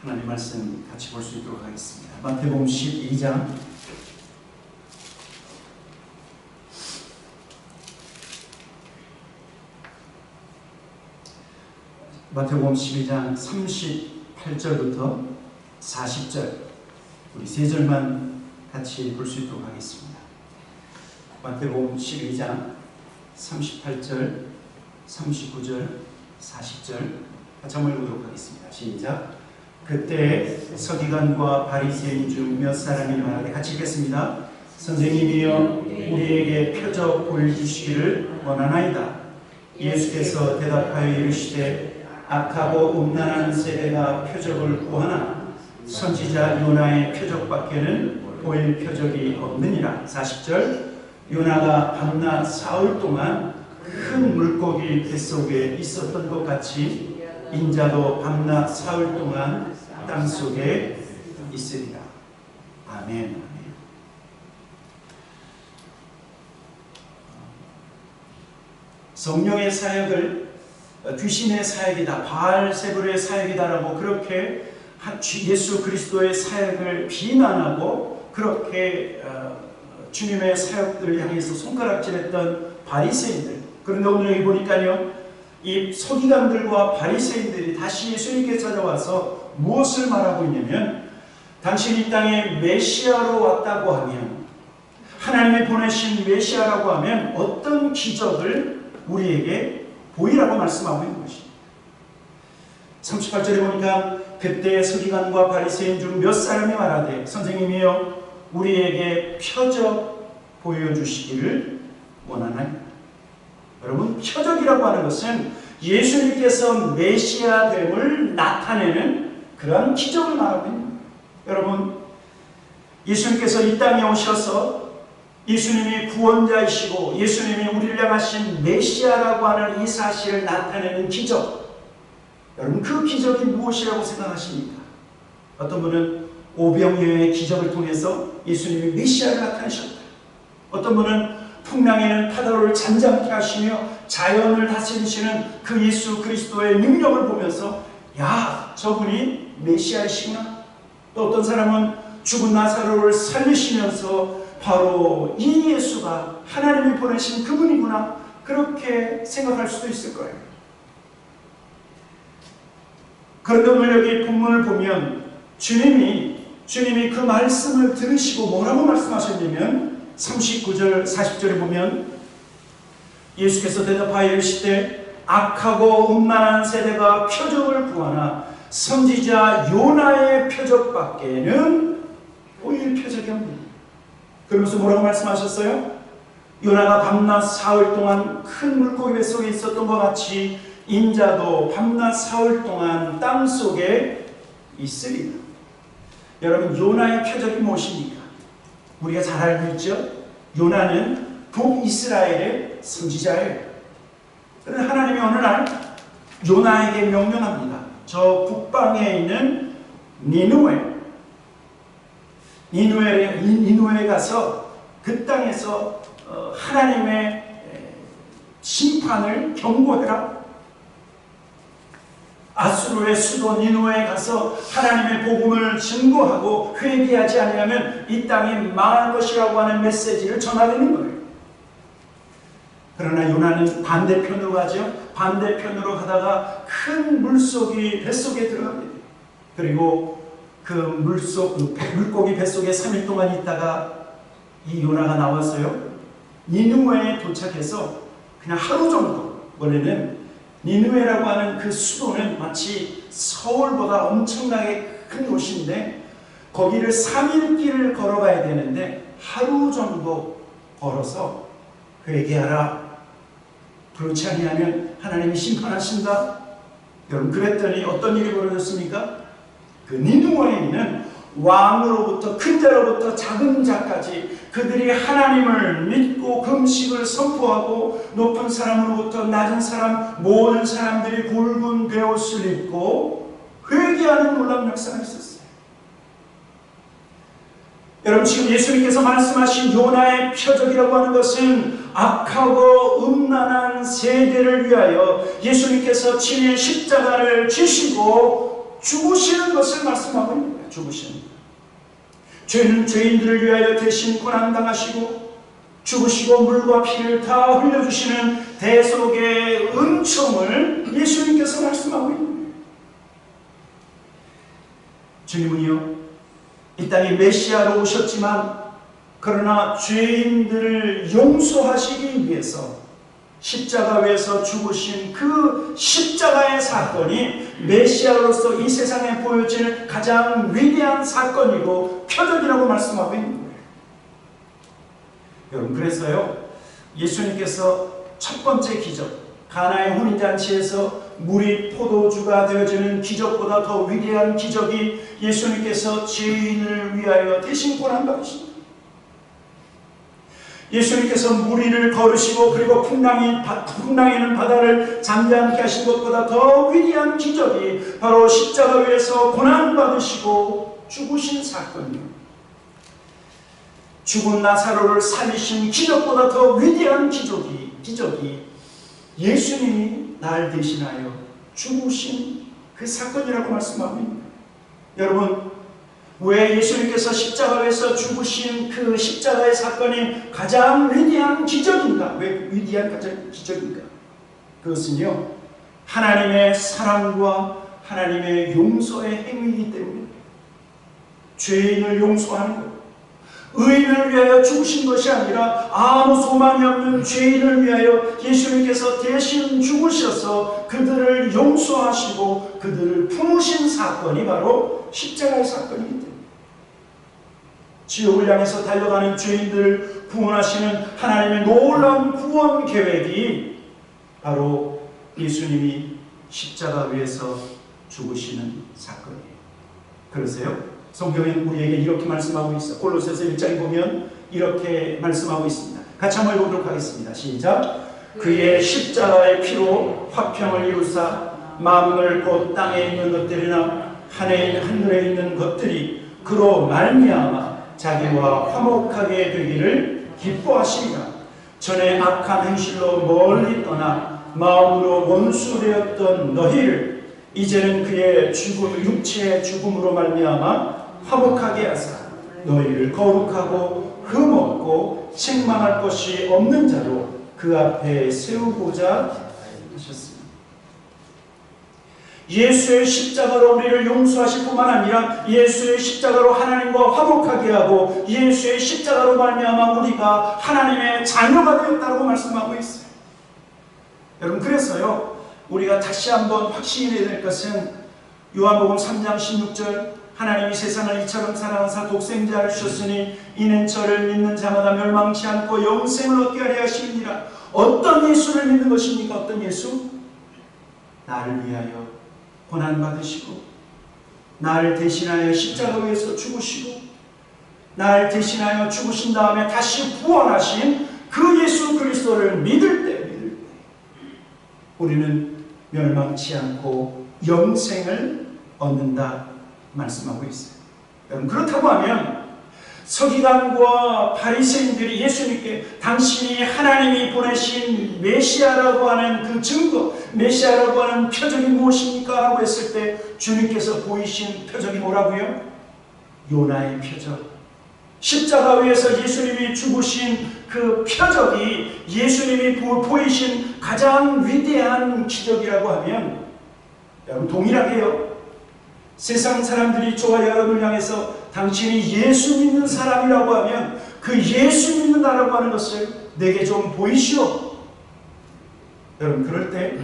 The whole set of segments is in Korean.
하나님 말씀 같이 볼 수 있도록 하겠습니다. 마태복음 12장 마태복음 12장 38절부터 40절 우리 세 절만 같이 볼 수 있도록 하겠습니다. 마태복음 12장 38절, 39절, 40절 같이 한번 읽도록 하겠습니다. 시작. 그때 서기관과 바리새인 중 몇 사람이 말하되, 같이 읽겠습니다. 선생님이여, 우리에게 표적 보여주시기를 원하나이다. 예수께서 대답하여 이르시되, 악하고 음란한 세대가 표적을 구하나 선지자 요나의 표적밖에는 보일 표적이 없느니라. 40절. 요나가 밤낮 사흘 동안 큰 물고기 뱃속에 있었던 것 같이 인자도 밤낮 사흘 동안 땅속에 있으리라. 아멘. 성령의 사역을 귀신의 사역이다, 바알세불의 사역이다라고 그렇게 예수 그리스도의 사역을 비난하고 그렇게 주님의 사역들을 향해서 손가락질했던 바리새인들. 그런데 오늘 여기 보니까요, 이 서기관들과 바리새인들이 다시 예수님께 찾아와서 무엇을 말하고 있냐면, 당신이 이 땅에 메시아로 왔다고 하면, 하나님이 보내신 메시아라고 하면 어떤 기적을 우리에게 보이라고 말씀하고 있는 것입니다. 38절에 보니까 그때 서기관과 바리새인 중 몇 사람이 말하되, 선생님이여, 우리에게 표적 보여주시기를 원하나이다. 여러분, 표적이라고 하는 것은 예수님께서 메시아됨을 나타내는 그러한 기적을 말하고 있는 거예요. 여러분, 예수님께서 이 땅에 오셔서 예수님이 구원자이시고 예수님이 우리를 향하신 메시아라고 하는 이 사실을 나타내는 기적, 여러분, 그 기적이 무엇이라고 생각하십니까? 어떤 분은 오병이어의 기적을 통해서 예수님이 메시아를 나타내셨다. 어떤 분은 풍랑에는 파도를 잔잔케 하시며 자연을 다스리시는 그 예수 그리스도의 능력을 보면서, 야, 저분이 메시아이시구나. 또 어떤 사람은 죽은 나사로를 살리시면서 바로 이 예수가 하나님이 보내신 그분이구나, 그렇게 생각할 수도 있을 거예요. 그런데 오늘 여기 본문을 보면 주님이 그 말씀을 들으시고 뭐라고 말씀하셨냐면, 39절 40절에 보면 예수께서 대답하여 이르시되, 악하고 음란한 세대가 표적을 구하나 선지자 요나의 표적밖에는 보일 표적이 없느니라. 그러면서 뭐라고 말씀하셨어요? 요나가 밤낮 사흘 동안 큰 물고기 뱃속에 있었던 것 같이 인자도 밤낮 사흘 동안 땅속에 있으리라. 여러분, 요나의 표적이 무엇입니까? 우리가 잘 알고 있죠? 요나는 북이스라엘의 선지자예요. 그런데 하나님이 어느 날 요나에게 명령합니다. 저 북방에 있는 니누에 가서 그 땅에서 하나님의 심판을 경고해라. 아수르의 수도 니누에 가서 하나님의 복음을 증거하고 회개하지 않으면 이 땅이 망할 것이라고 하는 메시지를 전하려는 거예요. 그러나 요나는 반대편으로 가죠. 반대편으로 가다가 큰 물속이 뱃속에 들어갑니다. 그리고 그 물고기 뱃속에 3일 동안 있다가 이 요나가 나왔어요. 니누에 도착해서 그냥 하루 정도, 원래는 니누에라고 하는 그 수도는 마치 서울보다 엄청나게 큰 도시인데 거기를 3일 길을 걸어가야 되는데 하루 정도 걸어서 회개하라, 그렇지 아니하면 하나님이 심판하신다. 여러분, 그랬더니 어떤 일이 벌어졌습니까? 그 니누에 있는 왕으로부터 큰 자로부터 작은 자까지 그들이 하나님을 믿고 금식을 선포하고 높은 사람으로부터 낮은 사람 모든 사람들이 굵은 베옷을 입고 회개하는 놀라운 역사가 있었어요. 여러분, 지금 예수님께서 말씀하신 요나의 표적이라고 하는 것은 악하고 음란한 세대를 위하여 예수님께서 친히 십자가를 지시고 죽으시는 것을 말씀하고 있는 거예요. 죽으시는 것. 죄는 죄인들을 위하여 대신 고난당하시고 죽으시고 물과 피를 다 흘려주시는 대속의 은총을 예수님께서 말씀하고 있는 거예요. 주님은요, 이 땅에 메시아로 오셨지만 그러나 죄인들을 용서하시기 위해서 십자가에서 죽으신 그 십자가의 사건이 메시아로서 이 세상에 보여지는 가장 위대한 사건이고 표적이라고 말씀하고 있는 거예요. 여러분, 그래서요, 예수님께서 첫 번째 기적, 가나의 혼인잔치에서 물이 포도주가 되어지는 기적보다 더 위대한 기적이 예수님께서 죄인을 위하여 대신 고난받으십니다. 예수님께서 무리를 걸으시고 그리고 풍랑이는 바다를 잠잠케 하신 것보다 더 위대한 기적이 바로 십자가 위에서 고난받으시고 죽으신 사건이에요. 죽은 나사로를 살리신 기적보다 더 위대한 기적이 예수님이 날 대신하여 죽으신 그 사건이라고 말씀하고 있습니다. 여러분, 왜 예수님께서 십자가에서 죽으신 그 십자가의 사건이 가장 위대한 기적인가? 왜 위대한 가장 기적인가? 그것은요, 하나님의 사랑과 하나님의 용서의 행위이기 때문에 죄인을 용서하는 것, 의인을 위하여 죽으신 것이 아니라 아무 소망이 없는 죄인을 위하여 예수님께서 대신 죽으셔서 그들을 용서하시고 그들을 품으신 사건이 바로 십자가의 사건이기 때문에 지옥을 향해서 달려가는 죄인들을 구원하시는 하나님의 놀라운 구원 계획이 바로 예수님이 십자가 위에서 죽으시는 사건이에요. 그러세요? 성경은 우리에게 이렇게 말씀하고 있어요. 골로새서 1장에 보면 이렇게 말씀하고 있습니다. 같이 한번 읽어보도록 하겠습니다. 시작. 그의 십자가의 피로 화평을 이루사 만물 곧 땅에 있는 것들이나 하늘에 있는 것들이 그로 말미암아 자기와 화목하게 되기를 기뻐하시리라. 전에 악한 행실로 멀리 떠나 마음으로 원수되었던 너희를 이제는 그의 육체의 죽음으로 말미암아 화목하게 하사 너희를 거룩하고 흠없고 책망할 것이 없는 자로 그 앞에 세우고자 하셨습니다. 예수의 십자가로 우리를 용서하실 뿐만 아니라 예수의 십자가로 하나님과 화목하게 하고 예수의 십자가로 말미암아 우리가 하나님의 자녀가 되었다고 말씀하고 있어요. 여러분, 그래서요, 우리가 다시 한번 확신해야 될 것은 요한복음 3장 16절 하나님이 세상을 이처럼 사랑하사 독생자를 주셨으니 이는 저를 믿는 자마다 멸망치 않고 영생을 얻게 하려 하심이니라. 어떤 예수를 믿는 것입니까? 어떤 예수? 나를 위하여 고난받으시고 나를 대신하여 십자가 위에서 죽으시고 나를 대신하여 죽으신 다음에 다시 부활하신 그 예수 그리스도를 믿을 때 우리는 멸망치 않고 영생을 얻는다 말씀하고 있어요. 여러분, 그렇다고 하면 서기관과 바리새인들이 예수님께 당신이 하나님이 보내신 메시아라고 하는 그 증거, 메시아라고 하는 표적이 무엇입니까? 라고 했을 때 주님께서 보이신 표적이 뭐라고요? 요나의 표적. 십자가 위에서 예수님이 죽으신 그 표적이 예수님이 보이신 가장 위대한 기적이라고 하면, 여러분, 동일하게요, 세상 사람들이 저와 여러분을 향해서 당신이 예수 믿는 사람이라고 하면 그 예수 믿는다라고 하는 것을 내게 좀 보이시오. 여러분, 그럴 때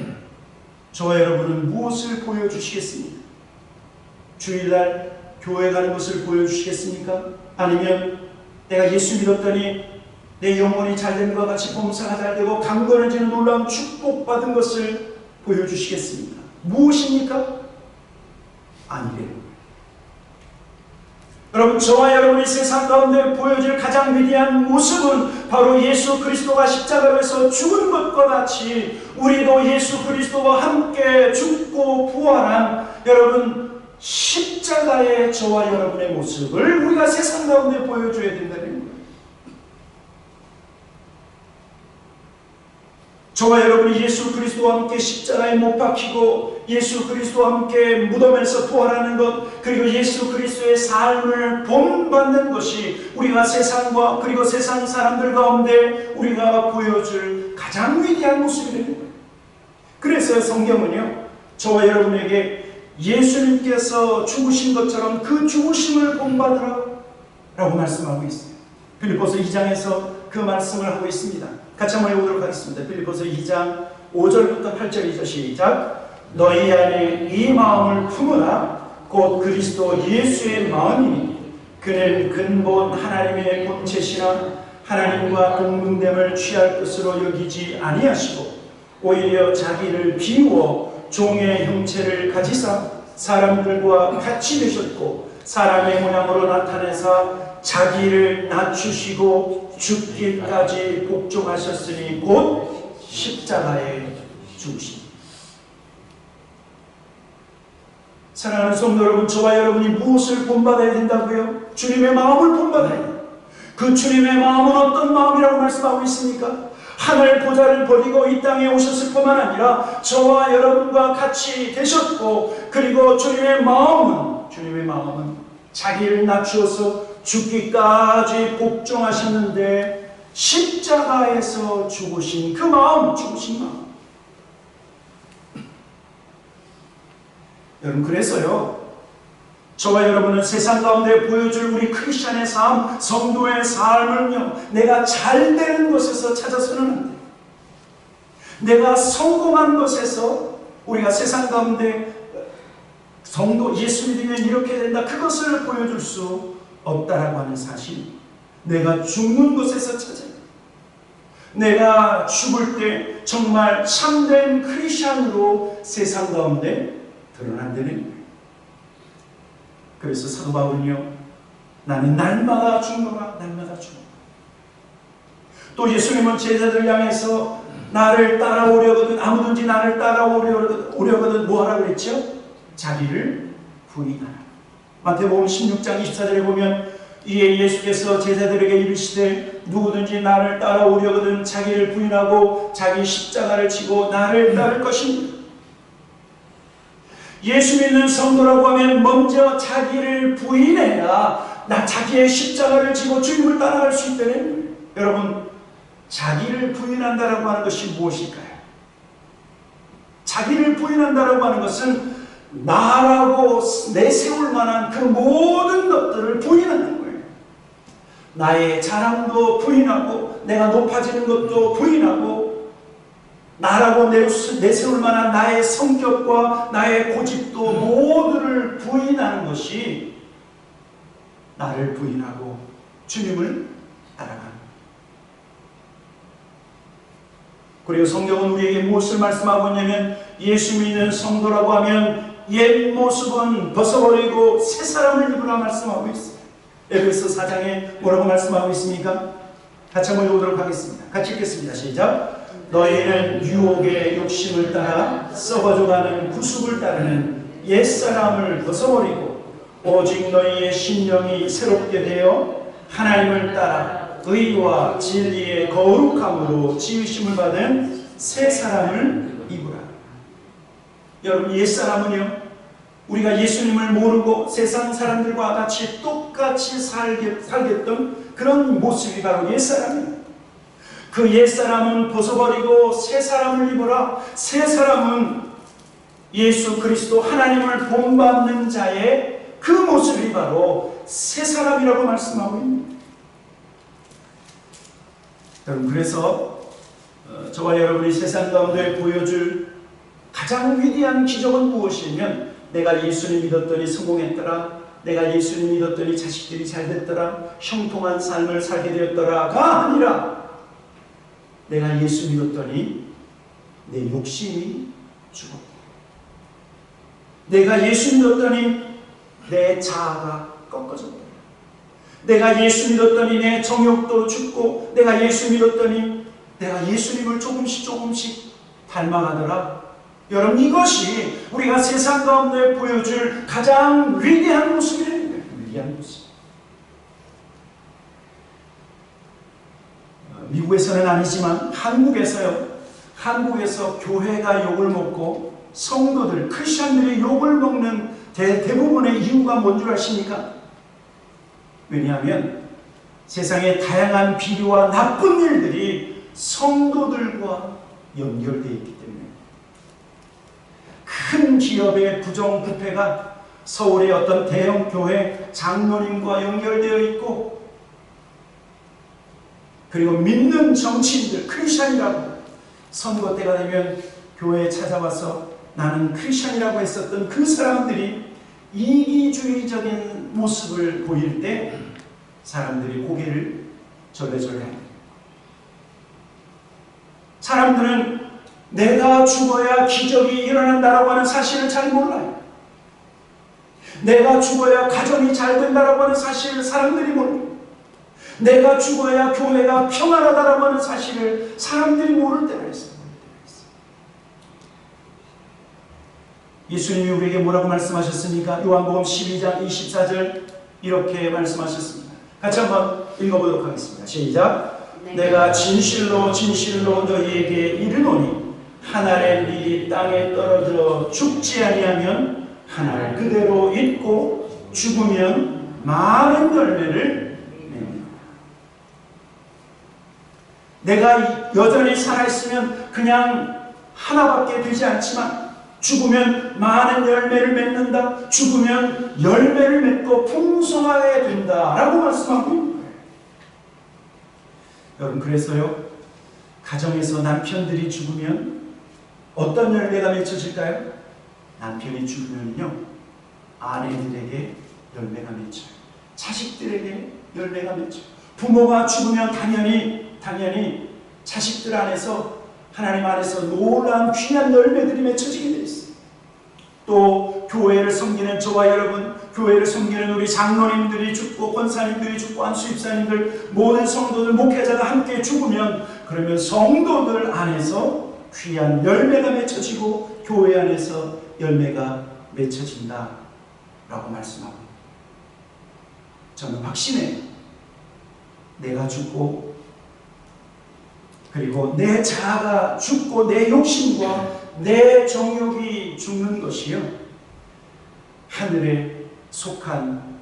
저와 여러분은 무엇을 보여주시겠습니까? 주일날 교회 가는 것을 보여주시겠습니까? 아니면 내가 예수 믿었더니 내 영혼이 잘되는 것과 같이 봉사가 잘되고 강건해지는 놀라운 축복받은 것을 보여주시겠습니까? 무엇입니까? 아니래요. 여러분, 저와 여러분이 세상 가운데 보여질 가장 위대한 모습은 바로 예수 그리스도가 십자가에서 죽은 것과 같이 우리도 예수 그리스도와 함께 죽고 부활한 여러분 십자가의 저와 여러분의 모습을 우리가 세상 가운데 보여줘야 된다는 거예요. 저와 여러분이 예수 그리스도와 함께 십자가에 못 박히고 예수 그리스도와 함께 무덤에서 부활하는 것, 그리고 예수 그리스도의 삶을 본받는 것이 우리가 세상과 그리고 세상 사람들 가운데 우리가 보여줄 가장 위대한 모습이 되는 거예요. 그래서 성경은요, 저와 여러분에게 예수님께서 죽으신 것처럼 그 죽으심을 본받으라 라고 말씀하고 있어요. 빌립보서 2장에서 그 말씀을 하고 있습니다. 같이 한번 읽어보도록 하겠습니다. 빌립보서 2장 5절부터 8절이죠. 시작. 너희 안에 이 마음을 품으라. 곧 그리스도 예수의 마음이니 그는 근본 하나님의 본체시나 하나님과 동등됨을 취할 것으로 여기지 아니하시고 오히려 자기를 비우어 종의 형체를 가지사 사람들과 같이 되셨고 사람의 모양으로 나타내사 자기를 낮추시고 죽기까지 복종하셨으니 곧 십자가에 죽으십니다. 사랑하는 성도 여러분, 저와 여러분이 무엇을 본받아야 된다고요? 주님의 마음을 본받아야 돼요. 그 주님의 마음은 어떤 마음이라고 말씀하고 있습니까? 하늘 보좌를 버리고 이 땅에 오셨을 뿐만 아니라 저와 여러분과 같이 되셨고, 그리고 주님의 마음은 자기를 낮추어서 죽기까지 복종하셨는데 십자가에서 죽으신 그 마음, 죽으신 마음. 여러분, 그래서요, 저와 여러분은 세상 가운데 보여줄 우리 크리스찬의 삶, 성도의 삶을요, 내가 잘 되는 것에서 찾아서는 안 돼요. 내가 성공한 것에서 우리가 세상 가운데 성도 예수 믿으면 이렇게 된다, 그것을 보여줄 수 없다라고 하는 사실. 내가 죽는 곳에서 찾아요. 내가 죽을 때 정말 참된 크리스찬으로 세상 가운데 드러난다는 거예요. 그래서 사도 바울은요, 나는 날마다 죽노라, 날마다 죽노라. 또 예수님은 제자들 향해서 나를 따라오려거든, 아무든지 나를 따라오려거든 뭐 하라고 그랬죠? 자기를 부인하라. 마태복음 16장 24절에 보면 이에 예수께서 제자들에게 이르시되 누구든지 나를 따라오려거든 자기를 부인하고 자기 십자가를 지고 나를 따를 것입니다. 예수 믿는 성도라고 하면 먼저 자기를 부인해야 자기의 십자가를 지고 주님을 따라갈 수 있다는. 여러분, 자기를 부인한다라고 하는 것이 무엇일까요? 자기를 부인한다라고 하는 것은 나라고 내세울 만한 그 모든 것들을 부인하는 거예요. 나의 자랑도 부인하고 내가 높아지는 것도 부인하고 나라고 내세울 만한 나의 성격과 나의 고집도 모두를 부인하는 것이 나를 부인하고 주님을 따라가는 거예요. 그리고 성경은 우리에게 무엇을 말씀하고 있냐면 예수 믿는 성도라고 하면 옛 모습은 벗어버리고 새 사람을 입으라 말씀하고 있어요. 에베소 4장에 뭐라고 말씀하고 있습니까? 같이 한번 읽어보도록 하겠습니다. 같이 읽겠습니다. 시작. 너희는 유혹의 욕심을 따라 썩어져가는 구습을 따르는 옛사람을 벗어버리고 오직 너희의 심령이 새롭게 되어 하나님을 따라 의와 진리의 거룩함으로 지으심을 받은 새 사람을 입으라. 여러분, 옛사람은요, 우리가 예수님을 모르고 세상 사람들과 같이 똑같이 살겠던 그런 모습이 바로 옛사람이에요. 그 옛사람은 벗어버리고 새 사람을 입어라. 새 사람은 예수 그리스도 하나님을 본받는 자의 그 모습이 바로 새 사람이라고 말씀하고 있습니다. 여러분, 그래서 저와 여러분이 세상 가운데 보여줄 가장 위대한 기적은 무엇이냐면 내가 예수님 믿었더니 성공했더라, 내가 예수님 믿었더니 자식들이 잘 됐더라, 형통한 삶을 살게 되었더라가 아니라 내가 예수 믿었더니 내 욕심이 죽었고, 내가 예수 믿었더니 내 자아가 꺾어졌고, 내가 예수 믿었더니 내 정욕도 죽고, 내가 예수 믿었더니 내가 예수님을 조금씩 닮아가더라. 여러분, 이것이 우리가 세상 가운데 보여줄 가장 위대한 모습이라는 거예요. 위대한 모습. 미국에서는 아니지만 한국에서요, 한국에서 교회가 욕을 먹고 성도들, 크리스천들이 욕을 먹는 대부분의 이유가 뭔 줄 아십니까? 왜냐하면 세상의 다양한 비리와 나쁜 일들이 성도들과 연결되어 있기 때문에. 큰 기업의 부정부패가 서울의 어떤 대형 교회 장로님과 연결되어 있고, 그리고 믿는 정치인들, 크리스천이라고 선거 때가 되면 교회에 찾아와서 나는 크리스천이라고 했었던 그 사람들이 이기주의적인 모습을 보일 때 사람들이 고개를 절레절레 합니다. 사람들은 내가 죽어야 기적이 일어난다라고 하는 사실을 잘 몰라요. 내가 죽어야 가정이 잘 된다라고 하는 사실을 사람들이 몰라요. 내가 죽어야 교회가 평안하다라고 하는 사실을 사람들이 모를 때가 있어요. 예수님이 우리에게 뭐라고 말씀하셨습니까? 요한복음 12장 24절 이렇게 말씀하셨습니다. 같이 한번 읽어보도록 하겠습니다. 시작. 내가 진실로 진실로 너희에게 이르노니 한 알의 밀이 땅에 떨어져 죽지 아니하면 한 알 그대로 있고 죽으면 많은 열매를 냅니다. 내가 여전히 살아있으면 그냥 하나밖에 되지 않지만 죽으면 많은 열매를 맺는다. 죽으면 열매를 맺고 풍성하게 된다라고 말씀하고 있는 거예요. 여러분, 그래서요, 가정에서 남편들이 죽으면 어떤 열매가 맺혀질까요? 남편이 죽으면요, 아내들에게 열매가 맺혀요. 자식들에게 열매가 맺혀요. 부모가 죽으면 당연히 자식들 안에서, 하나님 안에서 놀라운 귀한 열매들이 맺혀지게 되어 있어요. 또 교회를 섬기는 저와 여러분, 교회를 섬기는 우리 장로님들이 죽고 권사님들이 죽고 안수집사님들, 모든 성도들, 목회자가 함께 죽으면, 그러면 성도들 안에서 귀한 열매가 맺혀지고 교회 안에서 열매가 맺혀진다 라고 말씀하고, 저는 확신해요. 내가 죽고, 그리고 내 자아가 죽고 내 욕심과 내 정욕이 죽는 것이요, 하늘에 속한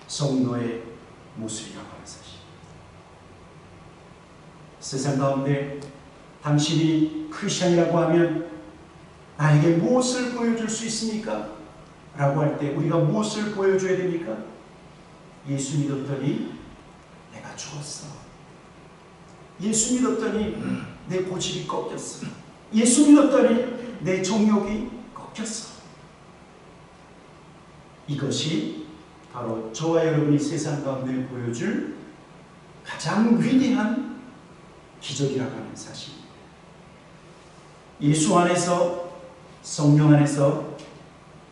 성도의 모습이라고 하는 사실. 세상 가운데 당신이 크리스천이라고 하면 나에게 무엇을 보여줄 수 있습니까? 라고 할 때 우리가 무엇을 보여줘야 됩니까? 예수 믿었더니 내가 죽었어. 예수 믿었더니 내 고집이 꺾였어. 예수 믿었더니 내 정욕이 꺾였어. 이것이 바로 저와 여러분이 세상 가운데 보여줄 가장 위대한 기적이라고 하는 사실입니다. 예수 안에서, 성령 안에서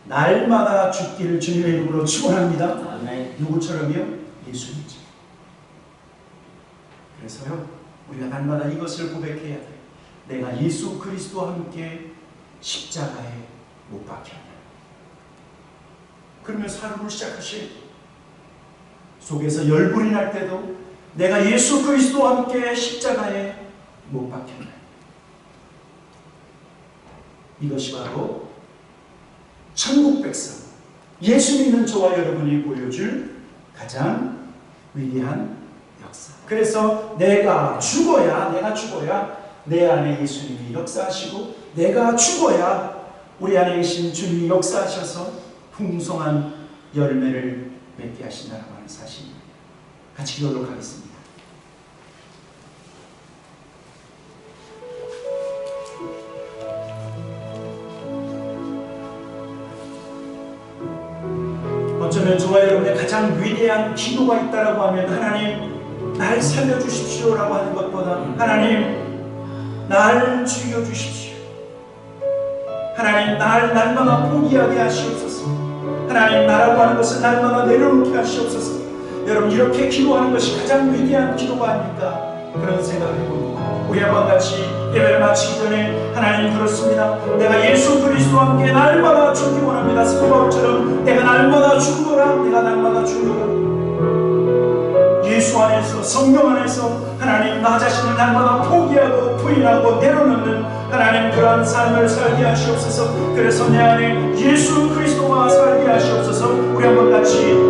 날마다 죽기를 주님의 이름으로 축원합니다. 아멘. 누구처럼요? 예수님처럼. 그래서요, 우리가 날마다 이것을 고백해야 돼요. 내가 예수 그리스도와 함께 십자가에 못 박혔다. 그러면서 하루를 시작하실 속에서 열불이 날 때도 내가 예수 그리스도와 함께 십자가에 못 박혔다. 이것이 바로 천국 백성, 예수 믿는 저와 여러분이 보여줄 가장 위대한 역사. 그래서 내가 죽어야 내 안에 예수님이 역사하시고, 내가 죽어야 우리 안에 계신 주님이 역사하셔서 풍성한 열매를 맺게 하신다는 사실입니다. 같이 기도하도록 하겠습니다. 어쩌면 저와 여러분의 가장 위대한 기도가 있다라고 하면, 하나님 날 살려주십시오라고 하는 것보다 하나님 날 죽여주십시오. 하나님 날 날마다 포기하게 하시옵소서. 하나님 나라고 하는 것을 날마다 내려놓게 하시옵소서. 여러분, 이렇게 기도하는 것이 가장 위대한 기도가 아닐까, 그런 생각을 해봅니다. 우리 한번 같이 예배를 마치기 전에, 하나님 그렇습니다. 내가 예수 그리스도와 함께 날마다 죽기 원합니다. 스바울처럼 내가 날마다 죽노라, 내가 날마다 죽노라. 예수 안에서, 성령 안에서 하나님 나 자신을 날마다 포기하고 부인하고 내려놓는 하나님 그러한 삶을 살게 하시옵소서. 그래서 내 안에 예수 그리스도가 살게 하시옵소서. 우리 한번 같이